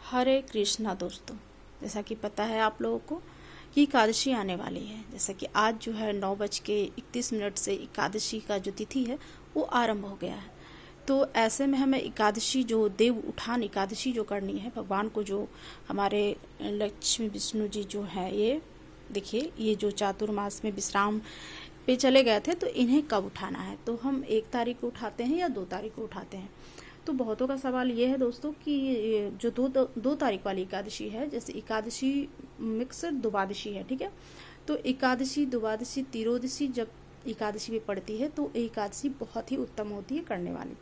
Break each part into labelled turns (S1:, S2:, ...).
S1: हरे कृष्णा दोस्तों, जैसा कि पता है आप लोगों को कि एकादशी आने वाली है। जैसा कि आज जो है 9:31 से एकादशी का जो तिथि है वो आरंभ हो गया है। तो ऐसे में हमें एकादशी जो देव उठान एकादशी जो करनी है, भगवान को जो हमारे लक्ष्मी विष्णु जी जो है, ये देखिए ये जो चातुर्मास में विश्राम पे चले गए थे, तो इन्हें कब उठाना है। तो हम 1 तारीख को उठाते हैं या 2 तारीख को उठाते हैं। तो बहुतों का सवाल ये है दोस्तों कि जो दो तारीख वाली एकादशी है, जैसे एकादशी मिक्स द्वादशी है, ठीक है। तो एकादशी द्वादशी त्रियोदशी जब एकादशी में पड़ती है तो एकादशी बहुत ही उत्तम होती है करने वाली।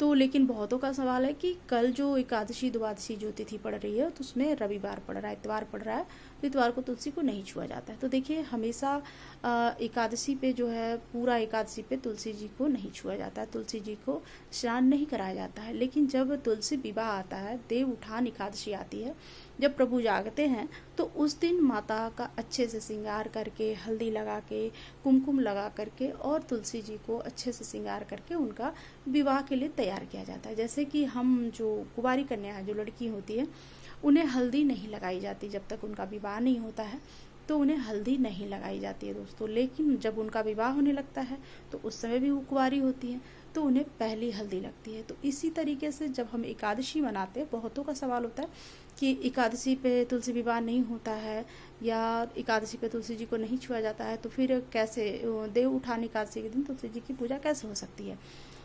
S1: तो लेकिन बहुतों का सवाल है कि कल जो एकादशी द्वादशी जो तिथि पड़ रही है तो उसमें रविवार पड़ रहा है, इतवार पड़ रहा है, तो इतवार को तुलसी को नहीं छुआ जाता है। तो देखिए हमेशा एकादशी पे जो है, पूरा एकादशी पे तुलसी जी को नहीं छुआ जाता है, तुलसी जी को स्नान नहीं कराया जाता है। लेकिन जब तुलसी विवाह आता है, देव उठान एकादशी आती है, जब प्रभु जागते हैं, तो उस दिन माता का अच्छे से श्रृंगार करके, हल्दी लगा के, कुमकुम लगा करके और तुलसी जी को अच्छे से श्रृंगार करके उनका विवाह के लिए तैयार किया जाता है। जैसे कि हम जो कुंवारी कन्या है, जो लड़की होती है, उन्हें हल्दी नहीं लगाई जाती जब तक उनका विवाह नहीं होता है, तो उन्हें हल्दी नहीं लगाई जाती है दोस्तों। लेकिन जब उनका विवाह होने लगता है तो उस समय भी वो कुंवारी होती है, तो उन्हें पहली हल्दी लगती है। तो इसी तरीके से जब हम एकादशी मनाते हैं, बहुतों का सवाल होता है कि एकादशी पे तुलसी विवाह नहीं होता है या एकादशी पे तुलसी जी को नहीं छुआ जाता है, तो फिर कैसे देव उठान एकादशी के दिन तुलसी जी की पूजा कैसे हो सकती है।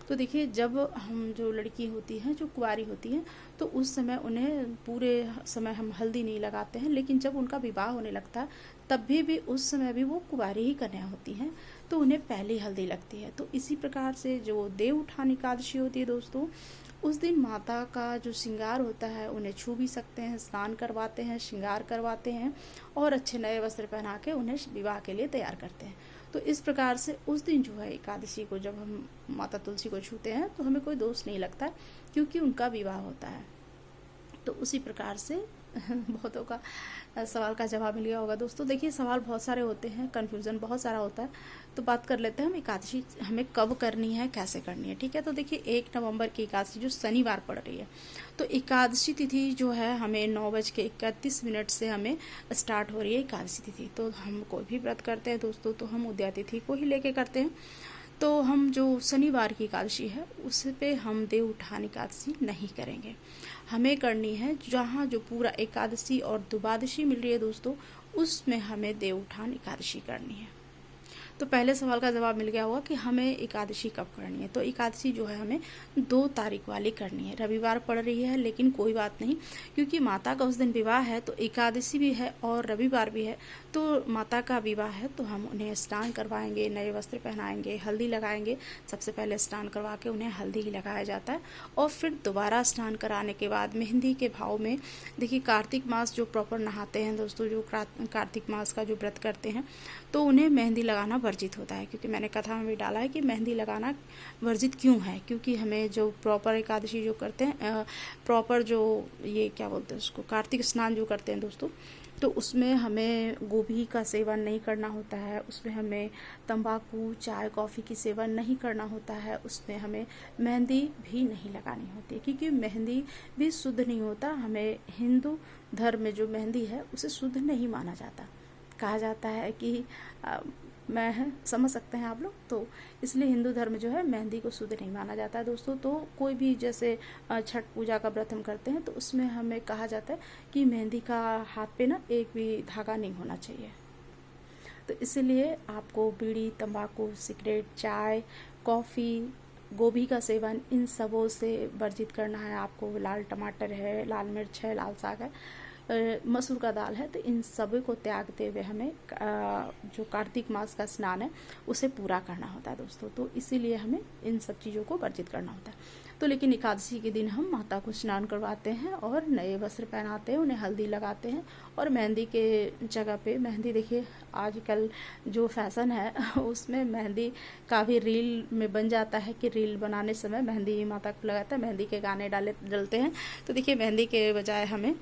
S1: तो देखिए, जब हम जो लड़की होती हैं, जो कुंवारी होती हैं, तो उस समय उन्हें पूरे समय हम हल्दी नहीं लगाते हैं। लेकिन जब उनका विवाह होने लगता है तब भी उस समय भी वो कुंवारी ही कन्या होती हैं, तो उन्हें पहली हल्दी लगती है। तो इसी प्रकार से जो देव उठान एकादशी होती है दोस्तों, उस दिन माता का जो श्रृंगार होता है उन्हें छू भी सकते हैं, स्नान करवाते हैं, श्रृंगार करवाते हैं और अच्छे नए वस्त्र पहना के उन्हें विवाह के लिए तैयार करते हैं। तो इस प्रकार से उस दिन जो है एकादशी को जब हम माता तुलसी को छूते हैं तो हमें कोई दोष नहीं लगता, क्योंकि उनका विवाह होता है। तो उसी प्रकार से बहुतों का सवाल का जवाब मिल गया होगा दोस्तों। देखिए, सवाल बहुत सारे होते हैं, कन्फ्यूज़न बहुत सारा होता है। तो बात कर लेते हैं हम एकादशी हमें कब करनी है, कैसे करनी है, ठीक है। तो देखिए, 1 नवंबर की एकादशी जो शनिवार पड़ रही है, तो एकादशी तिथि जो है हमें 9:31 से हमें स्टार्ट हो रही है एकादशी तिथि। तो हम कोई भी व्रत करते हैं दोस्तों, तो हम उदया तिथि को ही लेके करते हैं। तो हम जो शनिवार की एकादशी है उस पे हम देव उठान एकादशी नहीं करेंगे। हमें करनी है जहाँ जो पूरा एकादशी और द्वादशी मिल रही है दोस्तों, उसमें हमें देव उठान एकादशी करनी है। तो पहले सवाल का जवाब मिल गया होगा कि हमें एकादशी कब करनी है। तो एकादशी जो है हमें 2 तारीख वाली करनी है। रविवार पड़ रही है, लेकिन कोई बात नहीं, क्योंकि माता का उस दिन विवाह है, तो एकादशी भी है और रविवार भी है। तो माता का विवाह है तो हम उन्हें स्नान करवाएंगे, नए वस्त्र पहनाएंगे, हल्दी लगाएंगे। सबसे पहले स्नान करवा के उन्हें हल्दी ही लगाया जाता है और फिर दोबारा स्नान कराने के बाद मेहंदी के भाव में, देखिए कार्तिक मास जो प्रॉपर नहाते हैं दोस्तों, जो कार्तिक मास का जो व्रत करते हैं, तो उन्हें मेहंदी लगाना वर्जित होता है। क्योंकि मैंने कथा में भी डाला है कि मेहंदी लगाना वर्जित क्यों है, क्योंकि हमें जो प्रॉपर एकादशी जो करते हैं, प्रॉपर जो ये क्या बोलते हैं उसको, कार्तिक स्नान जो करते हैं दोस्तों, तो उसमें हमें गोभी का सेवन नहीं करना होता है, उसमें हमें तंबाकू, चाय, कॉफ़ी की सेवन नहीं करना होता है, उसमें हमें मेहंदी भी नहीं लगानी होती, क्योंकि मेहंदी भी शुद्ध नहीं होता। हमें हिंदू धर्म में जो मेहंदी है उसे शुद्ध नहीं माना जाता। कहा जाता है कि मैं समझ सकते हैं आप लोग, तो इसलिए हिंदू धर्म जो है मेहंदी को शुद्ध नहीं माना जाता है दोस्तों। तो कोई भी जैसे छठ पूजा का व्रत हम करते हैं तो उसमें हमें कहा जाता है कि मेहंदी का हाथ पे ना एक भी धागा नहीं होना चाहिए। तो इसलिए आपको बीड़ी, तंबाकू, सिगरेट, चाय, कॉफ़ी, गोभी का सेवन, इन सबों से वर्जित करना है आपको। लाल टमाटर है, लाल मिर्च है, लाल साग है, मसूर का दाल है, तो इन सभी को त्यागते हुए हमें जो कार्तिक मास का स्नान है उसे पूरा करना होता है दोस्तों। तो इसीलिए हमें इन सब चीज़ों को वर्जित करना होता है। तो लेकिन एकादशी के दिन हम माता को स्नान करवाते हैं और नए वस्त्र पहनाते हैं, उन्हें हल्दी लगाते हैं और मेहंदी के जगह पे मेहंदी, देखिए आजकल जो फैशन है उसमें मेहंदी का भी रील में बन जाता है कि रील बनाने समय मेहंदी माता को लगाता है, मेहंदी के गाने डलते हैं। तो देखिए, मेहंदी के बजाय हमें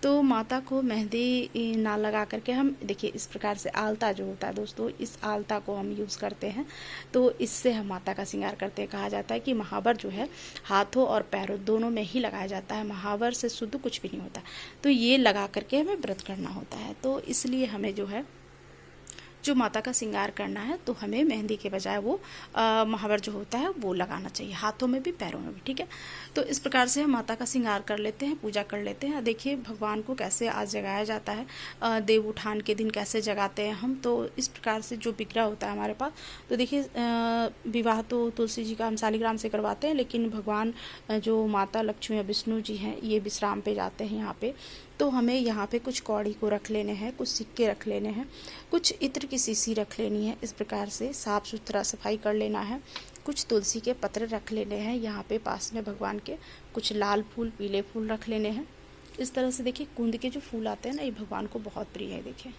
S1: तो माता को मेहंदी ना लगा करके हम देखिए इस प्रकार से आलता जो होता है दोस्तों, इस आलता को हम यूज़ करते हैं। तो इससे हम माता का श्रृंगार करते हैं। कहा जाता है कि महावर जो है हाथों और पैरों दोनों में ही लगाया जाता है, महावर से शुद्ध कुछ भी नहीं होता। तो ये लगा करके हमें व्रत करना होता है। तो इसलिए हमें जो है जो माता का श्रृंगार करना है तो हमें मेहंदी के बजाय वो महावर जो होता है वो लगाना चाहिए, हाथों में भी पैरों में भी। ठीक है, तो इस प्रकार से हम माता का श्रृंगार कर लेते हैं, पूजा कर लेते हैं। देखिए भगवान को कैसे आज जगाया जाता है, देव उठान के दिन कैसे जगाते हैं हम। तो इस प्रकार से जो विग्रह होता है हमारे पास, तो देखिए विवाह तो तुलसी जी का हम शालिग्राम से करवाते हैं, लेकिन भगवान जो माता लक्ष्मी या विष्णु जी हैं ये विश्राम पे जाते हैं यहाँ पे। तो हमें यहाँ पे कुछ कौड़ी को रख लेने हैं, कुछ सिक्के रख लेने हैं, कुछ इत्र की शीशी रख लेनी है। इस प्रकार से साफ़ सुथरा सफाई कर लेना है। कुछ तुलसी के पत्र रख लेने हैं यहाँ पे पास में भगवान के। कुछ लाल फूल, पीले फूल रख लेने हैं। इस तरह से देखिए कुंद के जो फूल आते हैं ना, ये भगवान को बहुत प्रिय है। देखिए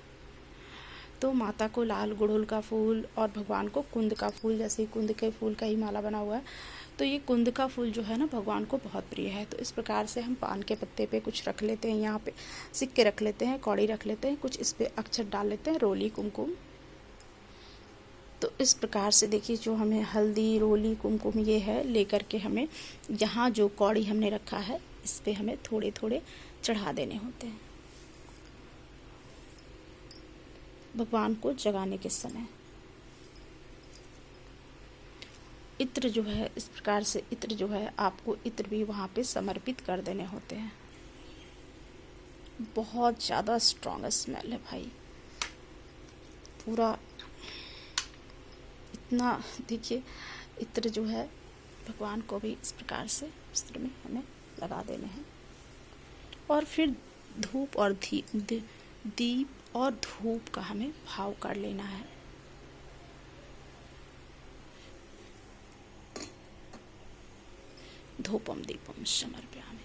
S1: तो माता को लाल गुड़हल का फूल और भगवान को कुंद का फूल, जैसे कुंद के फूल का ही माला बना हुआ है, तो ये कुंद का फूल जो है ना भगवान को बहुत प्रिय है। तो इस प्रकार से हम पान के पत्ते पे कुछ रख लेते हैं, यहाँ पे सिक्के रख लेते हैं, कौड़ी रख लेते हैं, कुछ इस पे अक्षत डाल लेते हैं, रोली कुमकुम। तो इस प्रकार से देखिए जो हमें हल्दी, रोली, कुमकुम ये है लेकर के हमें यहाँ जो कौड़ी हमने रखा है इस पे हमें थोड़े थोड़े चढ़ा देने होते हैं भगवान को जगाने के समय। इत्र जो है इस प्रकार से, इत्र जो है आपको इत्र भी वहाँ पे समर्पित कर देने होते हैं। बहुत ज़्यादा स्ट्रॉन्ग स्मेल है भाई, पूरा इतना। देखिए इत्र जो है भगवान को भी इस प्रकार से वस्त्र में हमें लगा देने हैं। और फिर धूप और दीप और धूप का हमें भाव कर लेना है। धूपम दीपम समर्पयामि।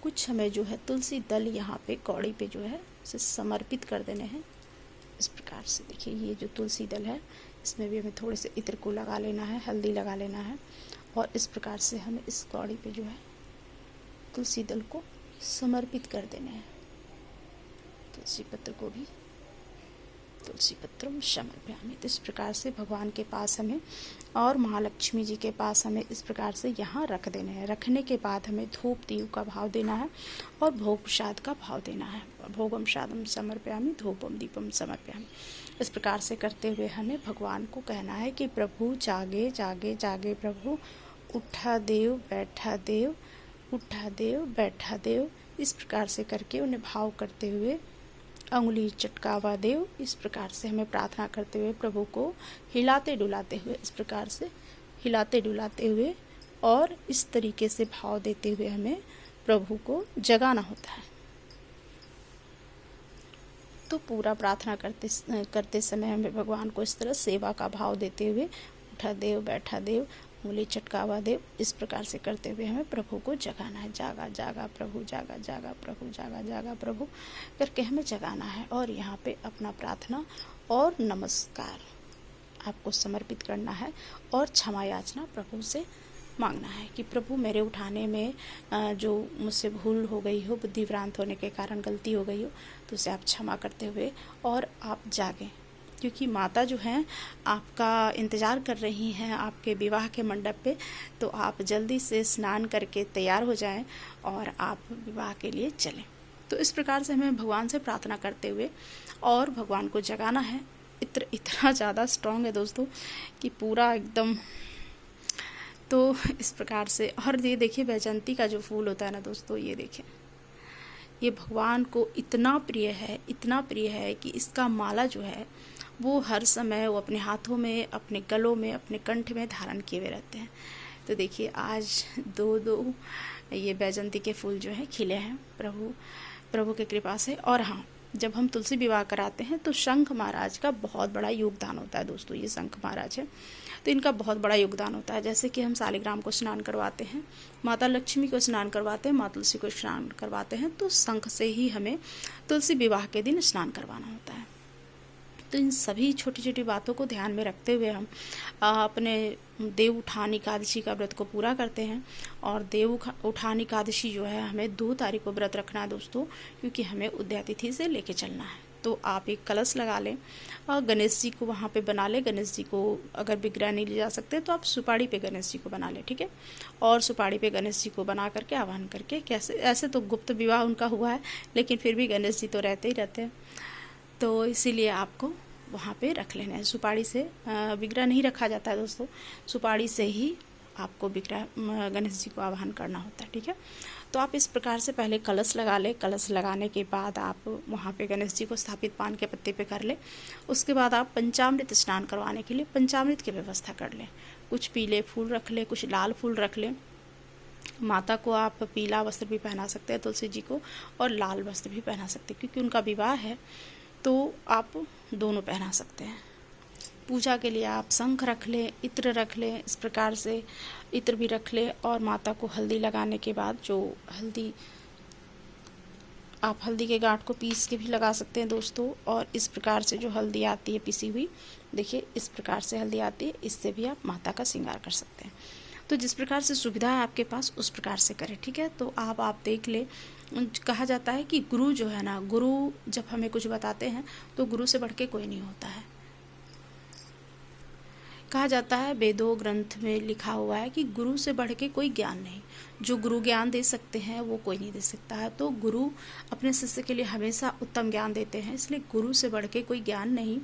S1: कुछ हमें जो है तुलसी दल यहाँ पे कौड़ी पे जो है उसे समर्पित कर देने हैं। इस प्रकार से देखिए ये जो तुलसी दल है इसमें भी हमें थोड़े से इत्र को लगा लेना है, हल्दी लगा लेना है। और इस प्रकार से हमें इस कौड़ी पे जो है तुलसी दल को समर्पित कर देने हैं। तुलसी पत्र को भी तुलसी पत्रम समर्पयामि। तो इस प्रकार से भगवान के पास हमें और महालक्ष्मी जी के पास हमें इस प्रकार से यहाँ रख देने हैं। रखने के बाद हमें धूप दीप का भाव देना है और भोग प्रसाद का भाव देना है। भोगम प्रसादम समर्पयामि, धूपम दीपम समर्पयामि। इस प्रकार से करते हुए हमें भगवान को कहना है कि प्रभु जागे जागे जागे प्रभु, उठा देव बैठा देव, उठा देव बैठा देव। इस प्रकार से करके उन्हें भाव करते हुए अंगुली चटकावा देव, इस प्रकार से हमें प्रार्थना करते हुए प्रभु को हिलाते डुलाते हुए, इस प्रकार से हिलाते डुलाते हुए और इस तरीके से भाव देते हुए हमें प्रभु को जगाना होता है। तो पूरा प्रार्थना करते समय हमें भगवान को इस तरह सेवा का भाव देते हुए उठा देव बैठा देव, उंगली चटकावा देव, इस प्रकार से करते हुए हमें प्रभु को जगाना है। जागा जागा प्रभु, जागा जागा प्रभु, जागा जागा प्रभु करके हमें जगाना है। और यहाँ पे अपना प्रार्थना और नमस्कार आपको समर्पित करना है और क्षमा याचना प्रभु से मांगना है कि प्रभु मेरे उठाने में जो मुझसे भूल हो गई हो, बुद्धि भ्रांत होने के कारण गलती हो गई हो, तो उसे आप क्षमा करते हुए और आप जागें, क्योंकि माता जो हैं आपका इंतज़ार कर रही हैं आपके विवाह के मंडप पे। तो आप जल्दी से स्नान करके तैयार हो जाएं और आप विवाह के लिए चलें। तो इस प्रकार से हमें भगवान से प्रार्थना करते हुए और भगवान को जगाना है। इत्र इतना ज़्यादा स्ट्रॉन्ग है दोस्तों कि पूरा एकदम। तो इस प्रकार से, और ये देखिए वैजयंती का जो फूल होता है ना दोस्तों, ये देखिए ये भगवान को इतना प्रिय है, इतना प्रिय है कि इसका माला जो है वो हर समय वो अपने हाथों में, अपने गलों में, अपने कंठ में धारण किए हुए रहते हैं। तो देखिए आज दो ये वैजयंती के फूल जो हैं खिले हैं प्रभु की कृपा से। और हाँ, जब हम तुलसी विवाह कराते हैं तो शंख महाराज का बहुत बड़ा योगदान होता है दोस्तों। ये शंख महाराज है तो इनका बहुत बड़ा योगदान होता है। जैसे कि हम शालिग्राम को स्नान करवाते हैं, माता लक्ष्मी को स्नान करवाते हैं, माता तुलसी को स्नान करवाते हैं, तो शंख से ही हमें तुलसी विवाह के दिन स्नान करवाना होता है। तो इन सभी छोटी छोटी बातों को ध्यान में रखते हुए हम अपने देव उठान एकादशी का व्रत को पूरा करते हैं। और देव उठान एकादशी जो है हमें 2 तारीख को व्रत रखना है दोस्तों, क्योंकि हमें उदयातिथि से लेके चलना है। तो आप एक कलश लगा लें और गणेश जी को वहाँ पे बना लें। गणेश जी को अगर विग्रह नहीं ले जा सकते तो आप सुपाड़ी पे गणेश जी को बना लें, ठीक है। और सुपाड़ी पे गणेश जी को बना करके आह्वान करके, कैसे ऐसे तो गुप्त विवाह उनका हुआ है, लेकिन फिर भी गणेश जी तो रहते ही रहते हैं, तो इसीलिए आपको वहाँ पे रख लेना है। सुपाड़ी से विग्रह नहीं रखा जाता है दोस्तों, सुपाड़ी से ही आपको विग्रह गणेश जी को आह्वान करना होता है, ठीक है। तो आप इस प्रकार से पहले कलश लगा लें। कलश लगाने के बाद आप वहाँ पे गणेश जी को स्थापित पान के पत्ते पे कर लें। उसके बाद आप पंचामृत स्नान करवाने के लिए पंचामृत की व्यवस्था कर लें। कुछ पीले फूल रख लें, कुछ लाल फूल रख लें। माता को आप पीला वस्त्र भी पहना सकते हैं तुलसी जी को, और लाल वस्त्र भी पहना सकते हैं, क्योंकि उनका विवाह है तो आप दोनों पहना सकते हैं। पूजा के लिए आप शंख रख लें, इत्र रख लें, इस प्रकार से इत्र भी रख लें। और माता को हल्दी लगाने के बाद जो हल्दी, आप हल्दी के गांठ को पीस के भी लगा सकते हैं दोस्तों। और इस प्रकार से जो हल्दी आती है पिसी हुई, देखिए इस प्रकार से हल्दी आती है, इससे भी आप माता का श्रृंगार कर सकते हैं। तो जिस प्रकार से सुविधा है आपके पास उस प्रकार से करें, ठीक है। तो आप देख ले, कहा जाता है कि गुरु जो है ना, गुरु जब हमें कुछ बताते हैं तो गुरु से बढ़ के कोई नहीं होता है। कहा जाता है, वेदों ग्रंथ में लिखा हुआ है कि गुरु से बढ़ के कोई ज्ञान नहीं। जो गुरु ज्ञान दे सकते हैं वो कोई नहीं दे सकता है। तो गुरु अपने शिष्य के लिए हमेशा उत्तम ज्ञान देते हैं, इसलिए गुरु से बढ़ के कोई ज्ञान नहीं,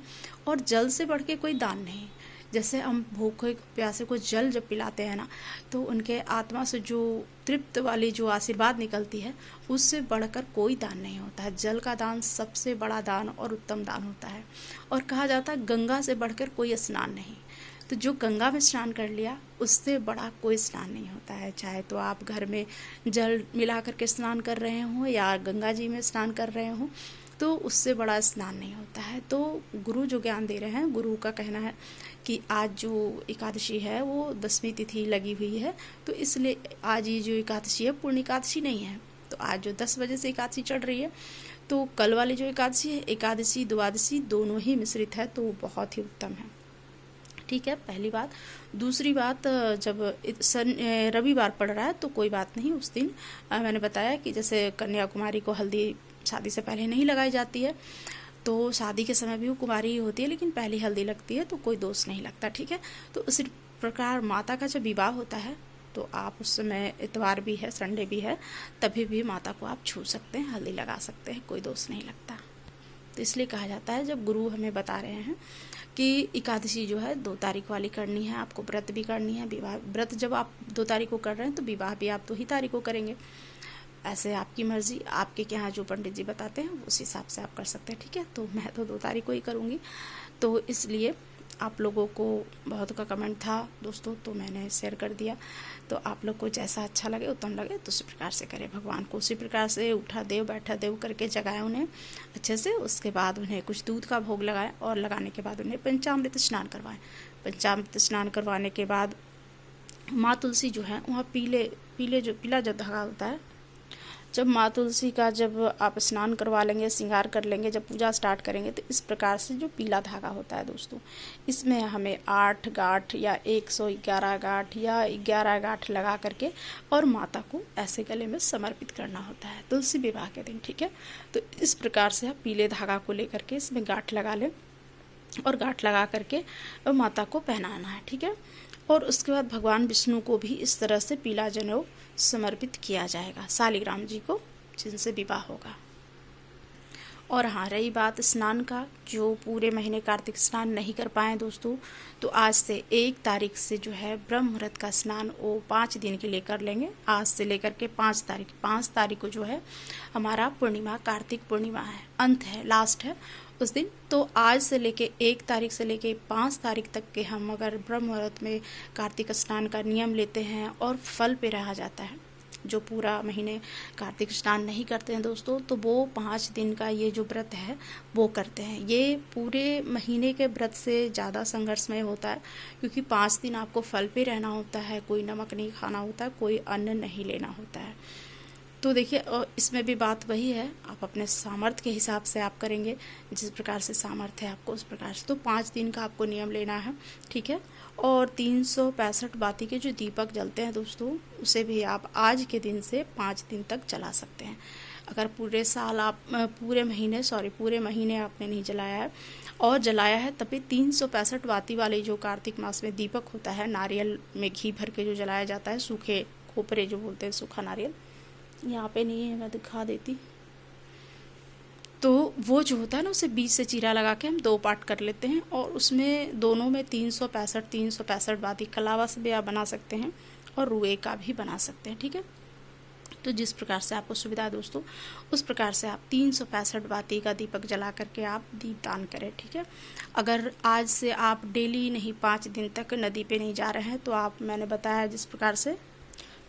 S1: और जल से बढ़ के कोई दान नहीं। जैसे हम भूखे प्यासे को जल जब पिलाते हैं ना, तो उनके आत्मा से जो तृप्त वाली जो आशीर्वाद निकलती है, उससे बढ़कर कोई दान नहीं होता है। जल का दान सबसे बड़ा दान और उत्तम दान होता है। और कहा जाता है गंगा से बढ़कर कोई स्नान नहीं। तो जो गंगा में स्नान कर लिया उससे बड़ा कोई स्नान नहीं होता है। चाहे तो आप घर में जल मिला करके स्नान कर रहे हों या गंगा जी में स्नान कर रहे हों, तो उससे बड़ा स्नान नहीं होता है। तो गुरु जो ज्ञान दे रहे हैं, गुरु का कहना है कि आज जो एकादशी है वो 10वीं तिथि लगी हुई है, तो इसलिए आज ये जो एकादशी है पूर्ण एकादशी नहीं है। तो आज जो 10 बजे से एकादशी चढ़ रही है, तो कल वाली जो एकादशी है, एकादशी द्वादशी दोनों ही मिश्रित है, तो बहुत ही उत्तम है, ठीक है। पहली बात। दूसरी बात, जब रविवार पड़ रहा है तो कोई बात नहीं, उस दिन मैंने बताया कि जैसे कन्याकुमारी को हल्दी शादी से पहले नहीं लगाई जाती है, तो शादी के समय भी वो कुमारी ही होती है, लेकिन पहली हल्दी लगती है तो कोई दोष नहीं लगता, ठीक है। तो उसी प्रकार माता का जब विवाह होता है तो आप उस समय, इतवार भी है, संडे भी है, तभी भी माता को आप छू सकते हैं, हल्दी लगा सकते हैं, कोई दोष नहीं लगता। तो इसलिए कहा जाता है, जब गुरु हमें बता रहे हैं कि एकादशी जो है 2 तारीख वाली करनी है, आपको व्रत भी करनी है, विवाह व्रत जब आप 2 तारीख को कर रहे हैं तो विवाह भी आप 2 ही तारीख को करेंगे। ऐसे आपकी मर्जी, आपके यहाँ जो पंडित जी बताते हैं उस हिसाब से आप कर सकते हैं, ठीक है। तो मैं तो 2 तारीख को ही करूँगी, तो इसलिए आप लोगों को बहुत का कमेंट था दोस्तों, तो मैंने शेयर कर दिया। तो आप लोग को जैसा अच्छा लगे, उत्तम लगे, तो उसी प्रकार से करें। भगवान को उसी प्रकार से उठा देव बैठा देव करके जगाएं उन्हें अच्छे से। उसके बाद उन्हें कुछ दूध का भोग लगाएं, और लगाने के बाद उन्हें पंचामृत स्नान करवाएं। पंचामृत स्नान करवाने के बाद माँ तुलसी जो है वहाँ पीला जो धागा होता है, जब माँ तुलसी का जब आप स्नान करवा लेंगे, श्रृंगार कर लेंगे, जब पूजा स्टार्ट करेंगे, तो इस प्रकार से जो पीला धागा होता है दोस्तों, इसमें हमें 8 गांठ या 111 गांठ या 11 गांठ लगा करके और माता को ऐसे गले में समर्पित करना होता है तुलसी विवाह के दिन, ठीक है। तो इस प्रकार से आप पीले धागा को लेकर के इसमें गांठ लगा लें, और गांठ लगा करके माता को पहनाना है, ठीक है। और उसके बाद भगवान विष्णु को भी इस तरह से पीला जनेऊ समर्पित किया जाएगा, शालिग्राम जी को, जिनसे विवाह होगा। और हाँ, रही बात स्नान का, जो पूरे महीने कार्तिक स्नान नहीं कर पाए दोस्तों, तो आज से 1 तारीख से जो है ब्रह्म मुहूर्त का स्नान वो 5 दिन के लिए कर लेंगे। आज से लेकर के 5 तारीख को जो है हमारा पूर्णिमा, कार्तिक पूर्णिमा है, अंत है, लास्ट है उस दिन। तो आज से लेके 1 तारीख से लेके 5 तारीख तक के हम अगर ब्रह्म मुहूर्त में कार्तिक स्नान का नियम लेते हैं और फल पे रहा जाता है, जो पूरा महीने कार्तिक स्नान नहीं करते हैं दोस्तों, तो वो 5 दिन का ये जो व्रत है वो करते हैं। ये पूरे महीने के व्रत से ज़्यादा संघर्षमय होता है, क्योंकि 5 दिन आपको फल पे रहना होता है, कोई नमक नहीं खाना होता है, कोई अन्न नहीं लेना होता है। तो देखिए, इसमें भी बात वही है, आप अपने सामर्थ्य के हिसाब से आप करेंगे, जिस प्रकार से सामर्थ्य है आपको उस प्रकार से। तो 5 दिन का आपको नियम लेना है, ठीक है। और 365 बाती के जो दीपक जलते हैं दोस्तों, उसे भी आप आज के दिन से 5 दिन तक जला सकते हैं। अगर पूरे साल आप पूरे महीने आपने नहीं जलाया है और जलाया है, तभी 365 बाती वाले जो कार्तिक मास में दीपक होता है, नारियल में घी भर के जो जलाया जाता है, सूखे खोपरे जो बोलते हैं, सूखा नारियल, यहाँ पे नहीं है, मैं दिखा देती। तो वो जो होता है ना, उसे बीच से चीरा लगा के हम 2 पार्ट कर लेते हैं और उसमें दोनों में 365 बाती कलावा से भी आप बना सकते हैं और रुए का भी बना सकते हैं, ठीक है। तो जिस प्रकार से आपको सुविधा है दोस्तों, उस प्रकार से आप 365 बाती का दीपक जला करके आप दीपदान करें, ठीक है। अगर आज से आप डेली नहीं 5 दिन तक नदी पे नहीं जा रहे हैं, तो आप, मैंने बताया जिस प्रकार से,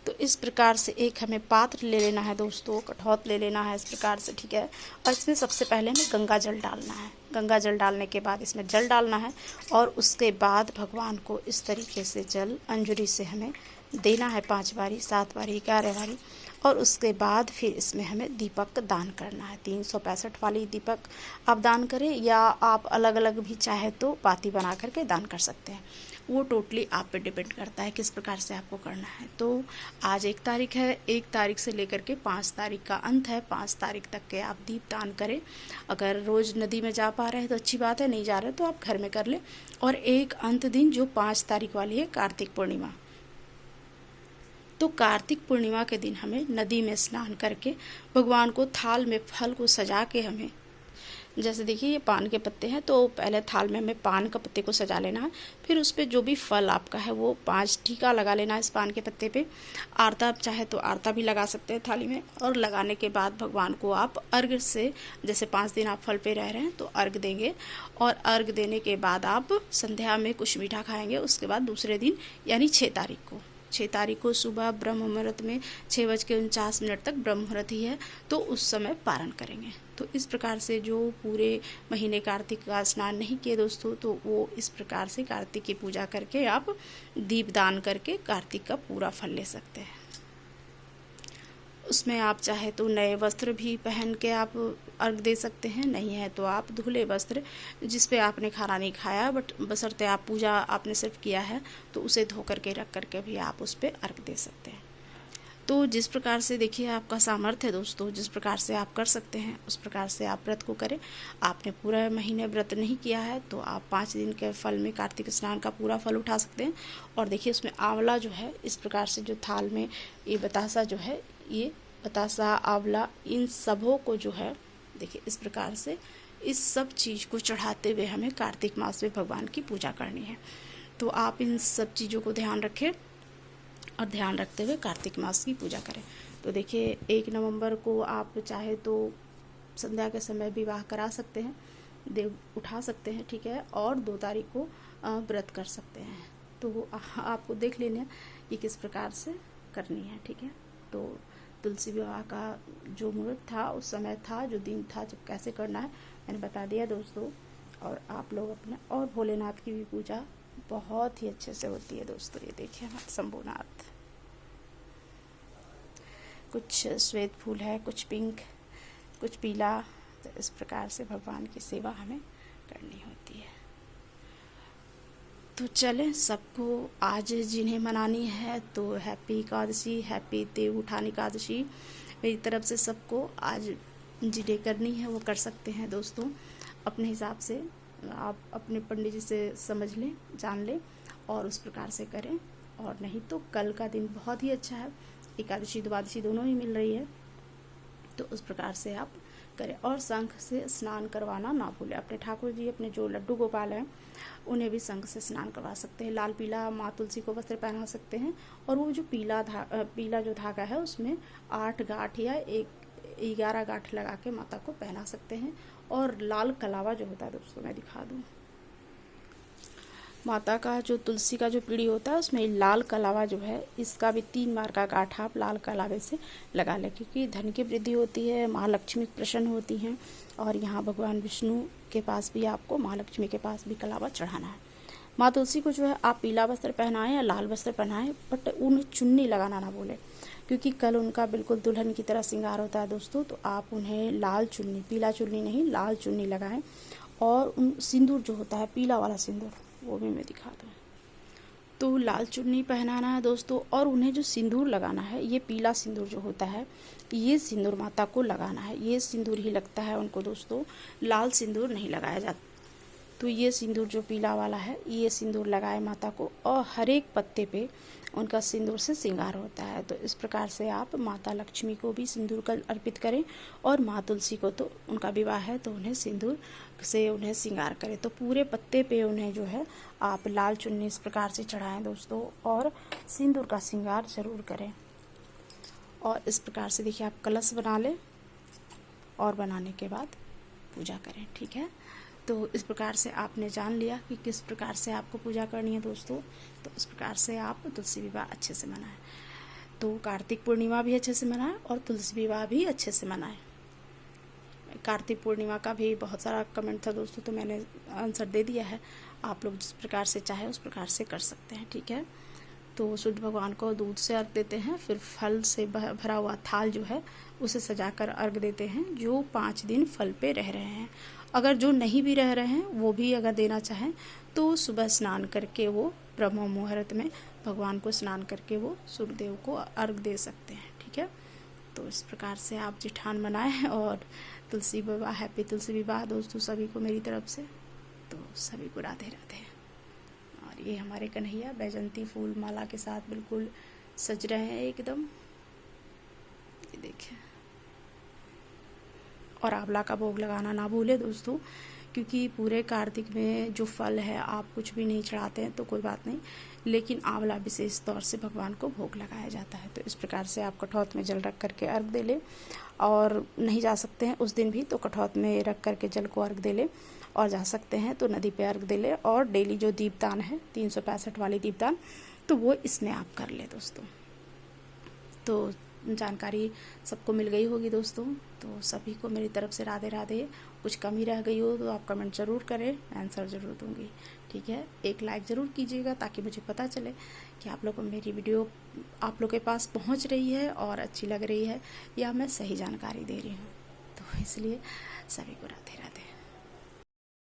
S1: तो इस प्रकार से एक हमें पात्र ले लेना है दोस्तों, कठौत ले लेना है इस प्रकार से, ठीक है। और इसमें सबसे पहले हमें गंगा जल डालना है। गंगा जल डालने के बाद इसमें जल डालना है और उसके बाद भगवान को इस तरीके से जल अंजलि से हमें देना है 5 बारी, 7 बारी, 11 बारी। और उसके बाद फिर इसमें हमें दीपक दान करना है। 365 वाली दीपक आप दान करें या आप अलग अलग भी चाहे तो बाती बना करके दान कर सकते हैं। वो टोटली आप पे डिपेंड करता है किस प्रकार से आपको करना है। तो आज 1 तारीख है, 1 तारीख से लेकर के 5 तारीख का अंत है। 5 तारीख तक के आप दीप दान करें। अगर रोज़ नदी में जा पा रहे हैं तो अच्छी बात है, नहीं जा रहे तो आप घर में कर लें। और एक अंत दिन जो 5 तारीख वाली है, कार्तिक पूर्णिमा, तो कार्तिक पूर्णिमा के दिन हमें नदी में स्नान करके भगवान को थाल में फल को सजा के, हमें जैसे देखिए ये पान के पत्ते हैं, तो पहले थाल में हमें पान के पत्ते को सजा लेना है। फिर उस पर जो भी फल आपका है वो 5 टीका लगा लेना है इस पान के पत्ते पे। आरता चाहे तो आरता भी लगा सकते हैं थाली में। और लगाने के बाद भगवान को आप अर्घ से, जैसे 5 दिन आप फल पे रह रहे हैं तो अर्घ देंगे। और अर्घ देने के बाद आप संध्या में कुछ मीठा खाएंगे। उसके बाद दूसरे दिन यानी 6 तारीख को सुबह ब्रह्म मुहूर्त में 6:49 तक ब्रह्म मुहूर्त ही है, तो उस समय पारण करेंगे। तो इस प्रकार से जो पूरे महीने कार्तिक का स्नान नहीं किए दोस्तों, तो वो इस प्रकार से कार्तिक की पूजा करके आप दीपदान करके कार्तिक का पूरा फल ले सकते हैं। उसमें आप चाहे तो नए वस्त्र भी पहन के आप अर्घ दे सकते हैं, नहीं है तो आप धुले वस्त्र जिस पे आपने खाना नहीं खाया, बट बशर्ते आप पूजा आपने सिर्फ किया है, तो उसे धो करके रख करके भी आप उस पर अर्घ दे सकते हैं। तो जिस प्रकार से देखिए आपका सामर्थ्य है दोस्तों, जिस प्रकार से आप कर सकते हैं उस प्रकार से आप व्रत को करें। आपने पूरा महीने व्रत नहीं किया है तो आप 5 दिन के फल में कार्तिक स्नान का पूरा फल उठा सकते हैं। और देखिए उसमें आंवला जो है इस प्रकार से जो थाल में ये बतासा जो है, ये बतासा, आंवला, इन सबों को जो है देखिए इस प्रकार से इस सब चीज़ को चढ़ाते हुए हमें कार्तिक मास में भगवान की पूजा करनी है। तो आप इन सब चीज़ों को ध्यान रखें और ध्यान रखते हुए कार्तिक मास की पूजा करें। तो देखिए 1 नवंबर को आप चाहे तो संध्या के समय विवाह करा सकते हैं, देव उठा सकते हैं, ठीक है। और 2 तारीख को व्रत कर सकते हैं। तो आपको देख लेना ये किस प्रकार से करनी है, ठीक है। तो तुलसी विवाह का जो मुहूर्त था, उस समय था, जो दिन था, जब कैसे करना है मैंने बता दिया दोस्तों। और आप लोग अपने, और भोलेनाथ की भी पूजा बहुत ही अच्छे से होती है दोस्तों। ये देखिए हमारे शंभुनाथ, कुछ श्वेत फूल है, कुछ पिंक, कुछ पीला। तो इस प्रकार से भगवान की सेवा हमें करनी होती है। तो चलें, सबको आज जिन्हें मनानी है तो हैप्पी एकादशी, हैप्पी देव उठान एकादशी मेरी तरफ से सबको। आज जिन्हें करनी है वो कर सकते हैं दोस्तों, अपने हिसाब से आप अपने पंडित जी से समझ लें, जान लें और उस प्रकार से करें। और नहीं तो कल का दिन बहुत ही अच्छा है, एकादशी द्वादशी दोनों ही मिल रही है, तो उस प्रकार से आप करें। और शंख से स्नान करवाना ना भूलें। अपने ठाकुर जी, अपने जो लड्डू गोपाल हैं, उन्हें भी शंख से स्नान करवा सकते हैं। लाल पीला माँ तुलसी को वस्त्र पहना सकते हैं। और वो जो पीला जो धागा है उसमें 8 गांठ या 11 गांठ लगा के माता को पहना सकते हैं। और लाल कलावा जो होता है दोस्तों, मैं दिखा दूँ, माता का जो तुलसी का जो पीढ़ी होता है उसमें लाल कलावा जो है, इसका भी 3 बार का गांठ आप लाल कलावे से लगा लें, क्योंकि धन की वृद्धि होती है, महालक्ष्मी प्रसन्न होती हैं। और यहाँ भगवान विष्णु के पास भी आपको, महालक्ष्मी के पास भी कलावा चढ़ाना है। माँ तुलसी को जो है आप पीला वस्त्र पहनाएं या लाल वस्त्र पहनाएं, बट उन्हें चुन्नी लगाना ना भूलें, क्योंकि कल उनका बिल्कुल दुल्हन की तरह श्रृंगार होता है दोस्तों। तो आप उन्हें लाल चुन्नी, पीला चुन्नी नहीं, लाल चुन्नी लगाएं। और उन सिंदूर जो होता है, पीला वाला सिंदूर, वो भी मैं दिखा दूँ। तो लाल चुन्नी पहनाना है दोस्तों, और उन्हें जो सिंदूर लगाना है, ये पीला सिंदूर जो होता है, ये सिंदूर माता को लगाना है। ये सिंदूर ही लगता है उनको दोस्तों, लाल सिंदूर नहीं लगाया जाता। तो ये सिंदूर जो पीला वाला है, ये सिंदूर लगाए माता को, और हर एक पत्ते पे उनका सिंदूर से श्रृंगार होता है। तो इस प्रकार से आप माता लक्ष्मी को भी सिंदूर का अर्पित करें, और माँ तुलसी को तो उनका विवाह है तो उन्हें सिंदूर से उन्हें श्रृंगार करें। तो पूरे पत्ते पे उन्हें जो है आप लाल चुन्नी इस प्रकार से चढ़ाएं दोस्तों, और सिंदूर का श्रृंगार जरूर करें। और इस प्रकार से देखिए आप कलश बना लें, और बनाने के बाद पूजा करें। ठीक है, तो इस प्रकार से आपने जान लिया कि किस प्रकार से आपको पूजा करनी है दोस्तों। तो इस प्रकार से आप तुलसी विवाह अच्छे से मनाएं। तो कार्तिक पूर्णिमा भी अच्छे से मनाएं, और तुलसी विवाह भी अच्छे से मनाएं। कार्तिक पूर्णिमा का भी बहुत सारा कमेंट था दोस्तों, तो मैंने आंसर दे दिया है। आप लोग जिस प्रकार से चाहे उस प्रकार से कर सकते हैं। ठीक है, तो सूर्य भगवान को दूध से अर्घ देते हैं, फिर फल से भरा हुआ थाल जो है उसे सजाकर अर्घ देते हैं, जो 5 दिन फल पे रह रहे हैं। अगर जो नहीं भी रह रहे हैं वो भी अगर देना चाहें तो सुबह स्नान करके वो ब्रह्म मुहूर्त में भगवान को स्नान करके वो सूर्यदेव को अर्घ दे सकते हैं। ठीक है, तो इस प्रकार से आप जिठान मनाएं, और तुलसी विवाह, हैप्पी तुलसी विवाह दोस्तों सभी को मेरी तरफ से। तो सभी को राधे राधे। और ये हमारे कन्हैया बैजंती फूल माला के साथ बिल्कुल सज रहे हैं एकदम, ये देखें। और आंवला का भोग लगाना ना भूले दोस्तों, क्योंकि पूरे कार्तिक में जो फल है आप कुछ भी नहीं चढ़ाते हैं तो कोई बात नहीं, लेकिन आंवला विशेष तौर से भगवान को भोग लगाया जाता है। तो इस प्रकार से आप कठौत में जल रख करके अर्घ दे लें, और नहीं जा सकते हैं उस दिन भी तो कठौत में रख करके जल को अर्घ दे लें, और जा सकते हैं तो नदी पे अर्घ दे लें। और डेली जो दीपदान है 365 वाली दीपदान, तो वो इसमें आप कर लें दोस्तों। तो जानकारी सबको मिल गई होगी दोस्तों, तो सभी को मेरी तरफ से राधे राधे। कुछ कमी रह गई हो तो आप कमेंट ज़रूर करें, आंसर ज़रूर दूंगी। ठीक है, एक लाइक ज़रूर कीजिएगा ताकि मुझे पता चले कि आप लोग को मेरी वीडियो आप लोग के पास पहुंच रही है और अच्छी लग रही है, या मैं सही जानकारी दे रही हूँ। तो इसलिए सभी को राधे राधे।